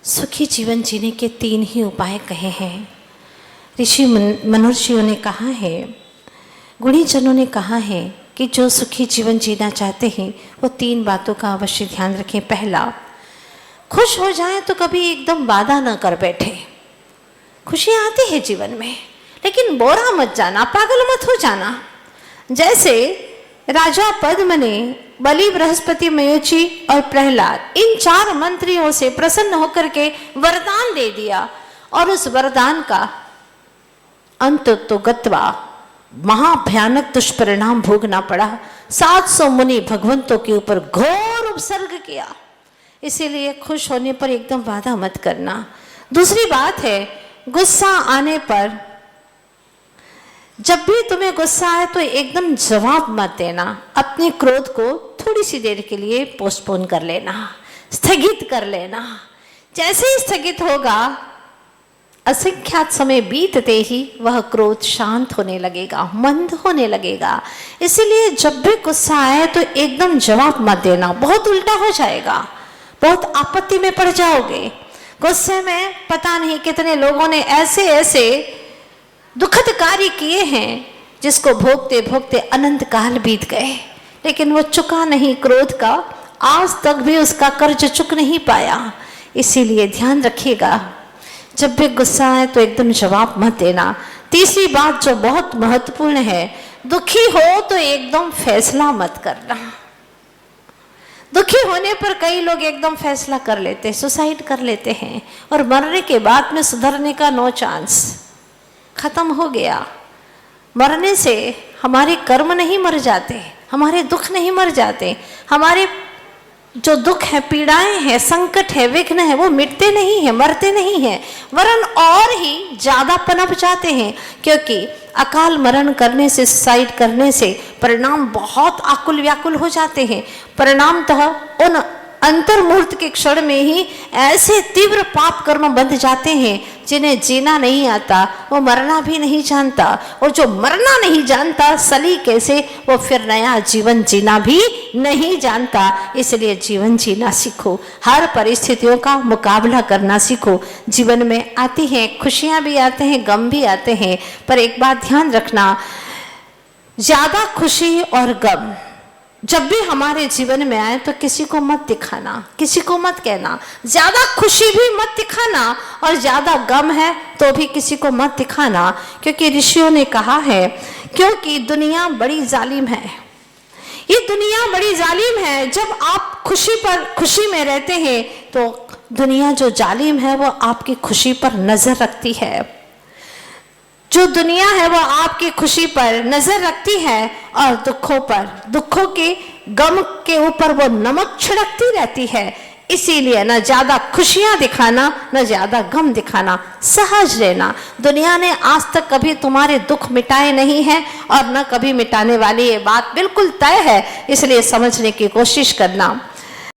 सुखी जीवन जीने के 3 ही उपाय कहे हैं। ऋषि मनुष्यों ने कहा है, गुणीजनों ने कहा है कि जो सुखी जीवन जीना चाहते हैं वो 3 बातों का अवश्य ध्यान रखें। पहला, खुश हो जाए तो कभी एकदम वादा न कर बैठे। खुशियाँ आती है जीवन में, लेकिन बोरा मत जाना, पागल मत हो जाना। जैसे राजा पद्म ने बलि, बृहस्पति, मयूची और प्रहलाद इन 4 मंत्रियों से प्रसन्न होकर के वरदान दे दिया, और उस वरदान का अंत तो गत्वा महाभयानक दुष्परिणाम भोगना पड़ा। 700 मुनि भगवंतों के ऊपर घोर उपसर्ग किया। इसीलिए खुश होने पर एकदम वादा मत करना। दूसरी बात है, गुस्सा आने पर, जब भी तुम्हें गुस्सा आए तो एकदम जवाब मत देना। अपने क्रोध को थोड़ी सी देर के लिए पोस्टपोन कर लेना, स्थगित कर लेना। जैसे ही स्थगित होगा, असंख्यात समय बीतते ही वह क्रोध शांत होने लगेगा, मंद होने लगेगा। इसीलिए जब भी गुस्सा आए तो एकदम जवाब मत देना, बहुत उल्टा हो जाएगा, बहुत आपत्ति में पड़ जाओगे। गुस्से में पता नहीं कितने लोगों ने ऐसे ऐसे दुखद कार्य किए हैं जिसको भोगते भोगते अनंत काल बीत गए, लेकिन वो चुका नहीं क्रोध का, आज तक भी उसका कर्ज चुक नहीं पाया। इसीलिए ध्यान रखिएगा, जब भी गुस्सा आए तो एकदम जवाब मत देना। तीसरी बात जो बहुत महत्वपूर्ण है, दुखी हो तो एकदम फैसला मत करना। दुखी होने पर कई लोग एकदम फैसला कर लेते हैं, सुसाइड कर लेते हैं, और मरने के बाद में सुधरने का नो चांस, खत्म हो गया। मरने से हमारे कर्म नहीं मर जाते, हमारे दुख नहीं मर जाते, हमारे जो दुख है, पीड़ाएं हैं, संकट है, विघ्न है, वो मिटते नहीं हैं, मरते नहीं हैं, वरन और ही ज्यादा पनप जाते हैं। क्योंकि अकाल मरण करने से, सुसाइड करने से परिणाम बहुत आकुल व्याकुल हो जाते हैं। परिणामतः उन अंतर मुहूर्त के क्षण में ही ऐसे तीव्र पाप कर्म बंध जाते हैं, जिन्हें जीना नहीं आता वो मरना भी नहीं जानता, और जो मरना नहीं जानता सलीके से वो फिर नया जीवन जीना भी नहीं जानता। इसलिए जीवन जीना सीखो, हर परिस्थितियों का मुकाबला करना सीखो। जीवन में आती हैं खुशियाँ भी आते हैं, गम भी आते हैं, पर एक बात ध्यान रखना, ज़्यादा खुशी और गम जब भी हमारे जीवन में आए तो किसी को मत दिखाना, किसी को मत कहना। ज्यादा खुशी भी मत दिखाना और ज्यादा गम है तो भी किसी को मत दिखाना, क्योंकि ऋषियों ने कहा है, क्योंकि दुनिया बड़ी जालिम है। ये दुनिया बड़ी जालिम है। जब आप खुशी में रहते हैं तो दुनिया जो जालिम है वो आपकी खुशी पर नजर रखती है। जो दुनिया है वो आपकी खुशी पर नजर रखती है, और दुखों के गम के ऊपर वो नमक छिड़कती रहती है। इसीलिए न ज्यादा खुशियां दिखाना, न ज्यादा गम दिखाना, सहज रहना। दुनिया ने आज तक कभी तुम्हारे दुख मिटाए नहीं है और न कभी मिटाने वाली, ये बात बिल्कुल तय है। इसलिए समझने की कोशिश करना।